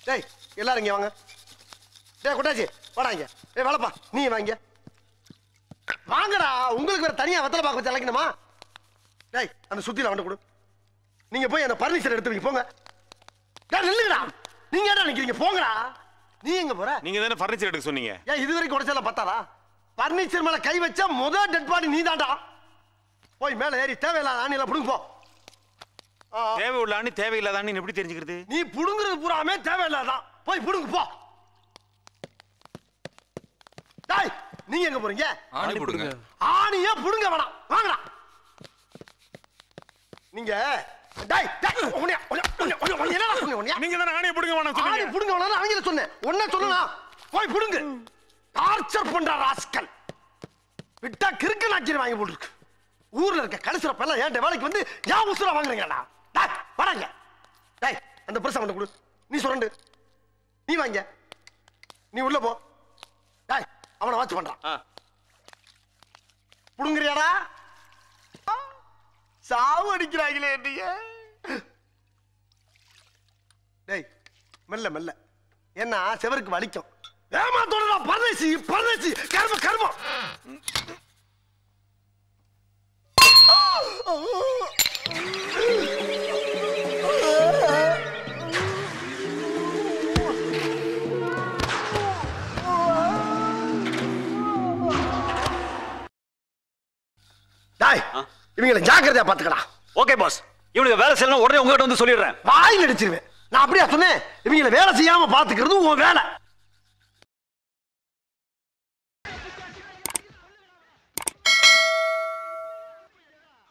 டேய் எல்லாரும் இங்க வாங்க. டேய் கொட்டாச்சி வாடா இங்க. டேய் வளப்பா நீ வாங்க. வாங்கடா, உங்களுக்கு வேற தனியா வெத்தலை பாக்க வச்சு அழைக்கணுமா? டேய் அந்த சுத்தில வந்து கொடு. நீங்க போய் அந்த பர்னிச்சர் எடுத்து வைங்க போங்க. டேய் நில்லுங்கடா. நீங்க ஏடா நிக்கிறீங்க? போங்கடா. நீ எங்க போற? நீங்க தானே ஃபர்னிச்சர் எடுக்க சொன்னீங்க. ஏன் இது வரைக்கும் உடைச்சல பத்தாதா? பர்னிச்சர் மேல கை வச்சா முதல் டெட் பாடி நீதான்டா. போய் மேல ஏறி தேவையில்லாத ஆணில புடுங்க போ. தேவை உள்ள ஆணி தேவையில்லாத ஆணி எப்படி தெரிஞ்சுக்கிறது? நீ புடுங்குறது பூராமே தேவையில்லாதான். போய் புடுங்க போ. டேய் நீங்க எங்க போறீங்க? ஆணி புடுங்க. ஆணியே புடுங்க வேணாம். வாங்கடா. நீங்க டேய் டேய் என்னடா சொன்னீங்க? நீங்க தானே ஆணியை புடுங்க வேணாம் சொன்னீங்க. ஆணி புடுங்க வேணாம் ஆங்கில சொன்னேன். ஒண்ணே சொல்லனா? போய் புடுங்க. டார்ச்சர் பண்ற ராஸ்கல். விட்டா கிறுக்கு நாக்கிர வாங்கி போட்டுருக்கு. ஊர்ல இருக்க கடைசில எல்லாம் ஏன்ட வேலைக்கு வந்து ஏன் உசுர வாங்குறீங்கடா? டேய் வாங்க. டேய் அந்த பிரசம் வந்து கொடு. நீ சுரண்டு. நீ வாங்க. நீ உள்ள போ. டேய் அவனை வாட்ச் பண்றான். புடுங்கறியாடா? சாவு அடிக்கிறாங்களே நீங்க. டேய் மெல்ல மெல்ல. என்ன செவருக்கு வலிக்கும். ஏமாத்தோடா பரதேசி பரதேசி கர்ம கர்ம. டேய் இவங்களை ஜாக்கிரதையா பாத்துக்கடா. Okay pass. இவனுக்கு வேலை செய்யணும் உடனே உங்ககிட்ட வந்து சொல்லிடுறேன். வாயில் அடிச்சிருவேன். நான் அப்படியா சொன்னேன்? இவங்களை வேலை செய்யாம பாத்துக்கிறது உன் வேலை.